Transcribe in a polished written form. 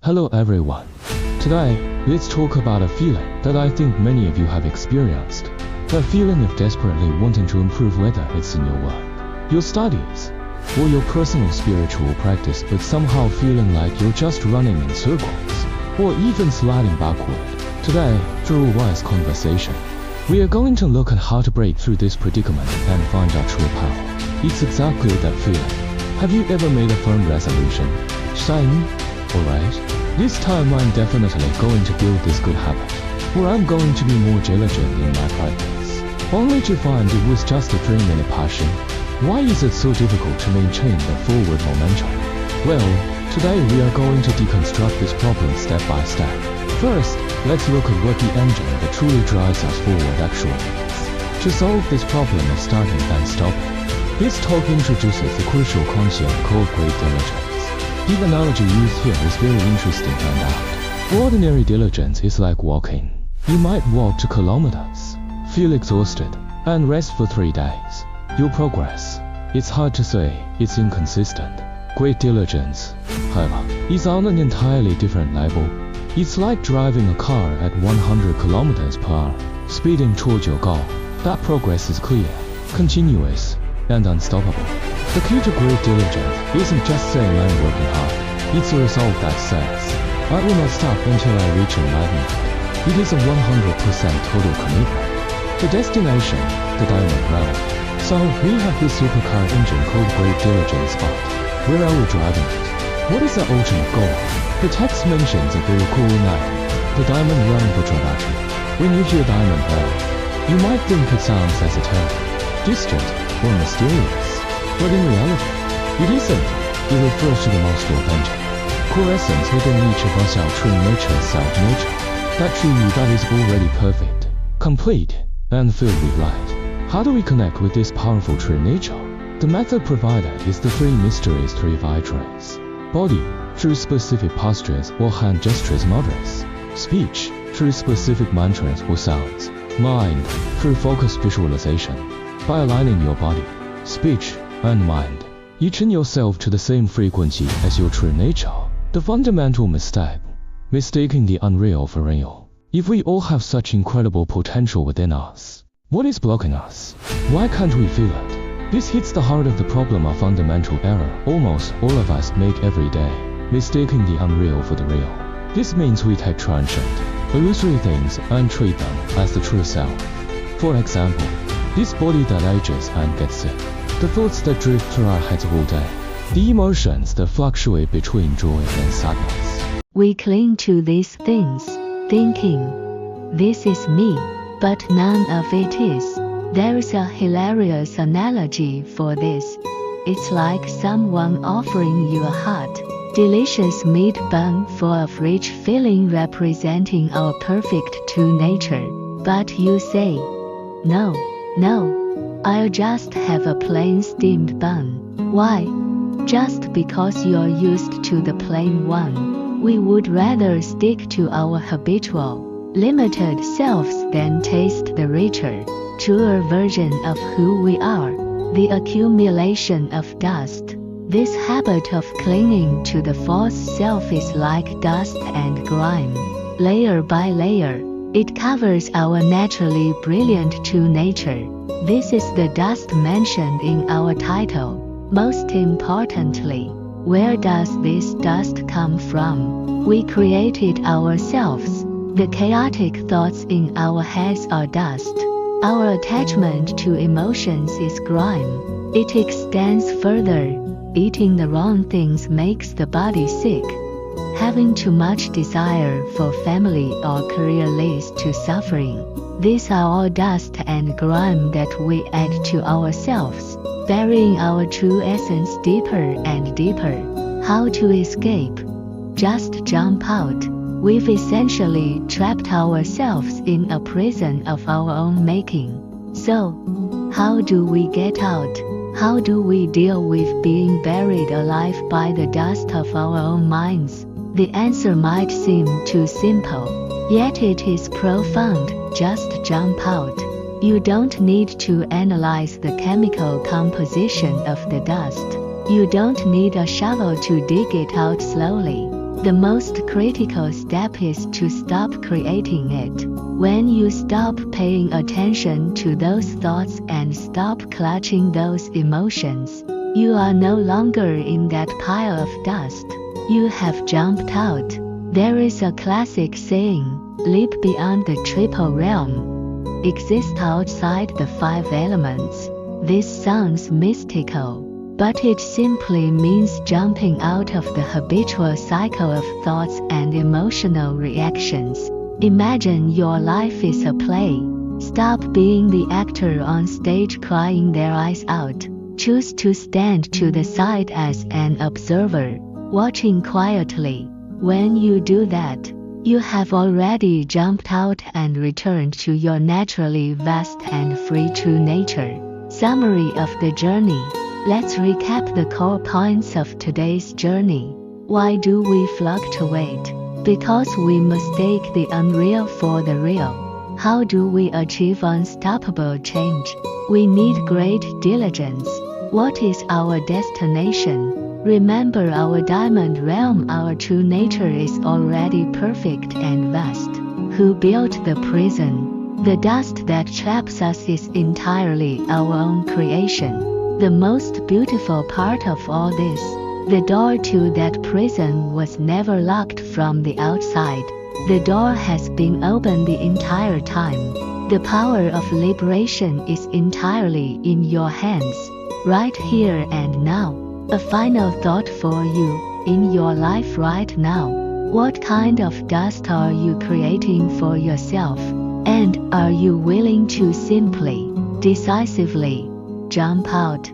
Hello everyone. Today, let's talk about a feeling that I think many of you have experienced. The feeling of desperately wanting to improve, whether it's in your work, your studies, or your personal spiritual practice, but somehow feeling like you're just running in circles, or even sliding backward. Today, through a wise conversation, we are going to look at how to break through this predicament and find our true power. It's exactly that feeling. Have you ever made a firm resolution, saying, alright, this time I'm definitely going to build this good habit, or I'm going to be more diligent in my practice, only to find it was just a dream and a passion? Why is it so difficult to maintain the forward momentum? Well, today we are going to deconstruct this problem step by step. First, let's look at what the engine that truly drives us forward actually is. To solve this problem of starting and stopping, this talk introduces the crucial concept called great diligence. The analogy used here is very interesting and apt. Ordinary diligence is like walking. You might walk 2 kilometers, feel exhausted, and rest for 3 days. You'll progress. It's hard to say, it's inconsistent. Great diligence, however, is on an entirely different level. It's like driving a car at 100 kilometers per hour, speeding towards your goal. That progress is clear, continuous, and unstoppable. The key to great diligence isn't just saying I'm working hard. It's a resolve that says, I will not stop until I reach enlightenment. It is a 100% total commitment. The destination, the diamond road. So, we have this supercar engine called great diligence, but where are we driving it? What is the ultimate goal? The text mentions a very cool name, the diamond round battery. When you hear diamond road, you might think it sounds esoteric, distant, or mysterious. But in reality, it isn't. It refers to the most authentic, core essence within each of us, our true nature, self-nature. That true you that is already perfect, complete, and filled with light. How do we connect with this powerful true nature? The method provided is the 3 mysteries, 3 vitras. Body, through specific postures or hand gestures, mudras. Speech, through specific mantras or sounds. Mind, through focused visualization. By aligning your body, speech, and mind, you tune yourself to the same frequency as your true nature. The fundamental mistake, mistaking the unreal for real. If we all have such incredible potential within us, what is blocking us? Why can't we feel it? This hits the heart of the problem, a fundamental error almost all of us make every day, mistaking the unreal for the real. This means we take transient, illusory things and treat them as the true self. For example, this body that ages and gets sick, the thoughts that drift through our heads all day, the emotions that fluctuate between joy and sadness. We cling to these things, thinking, this is me, but none of it is. There's a hilarious analogy for this. It's like someone offering you a hot, delicious meat bun full of rich filling representing our perfect true nature. But you say, no, I'll just have a plain steamed bun. Why? Just because you're used to the plain one. We would rather stick to our habitual, limited selves than taste the richer, truer version of who we are. The accumulation of dust. This habit of clinging to the false self is like dust and grime. Layer by layer, it covers our naturally brilliant true nature. This is the dust mentioned in our title. Most importantly, where does this dust come from? We create it ourselves. The chaotic thoughts in our heads are dust. Our attachment to emotions is grime. It extends further. Eating the wrong things makes the body sick. Having too much desire for family or career leads to suffering. These are all dust and grime that we add to ourselves, burying our true essence deeper and deeper. How to escape? Just jump out. We've essentially trapped ourselves in a prison of our own making. So, how do we get out? How do we deal with being buried alive by the dust of our own minds? The answer might seem too simple, yet it is profound. Just jump out. You don't need to analyze the chemical composition of the dust. You don't need a shovel to dig it out slowly. The most critical step is to stop creating it. When you stop paying attention to those thoughts and stop clutching those emotions, you are no longer in that pile of dust. You have jumped out. There is a classic saying, leap beyond the triple realm. Exist outside the 5 elements. This sounds mystical, but it simply means jumping out of the habitual cycle of thoughts and emotional reactions. Imagine your life is a play. Stop being the actor on stage crying their eyes out. Choose to stand to the side as an observer, watching quietly. When you do that, you have already jumped out and returned to your naturally vast and free true nature. Summary of the journey. Let's recap the core points of today's journey. Why do we fluctuate? Because we mistake the unreal for the real. How do we achieve unstoppable change? We need great diligence. What is our destination? Remember our diamond realm, our true nature is already perfect and vast. Who built the prison? The dust that traps us is entirely our own creation. The most beautiful part of all this, the door to that prison was never locked from the outside. The door has been open the entire time. The power of liberation is entirely in your hands, right here and now. A final thought for you, in your life right now. What kind of dust are you creating for yourself? And are you willing to simply, decisively, jump out?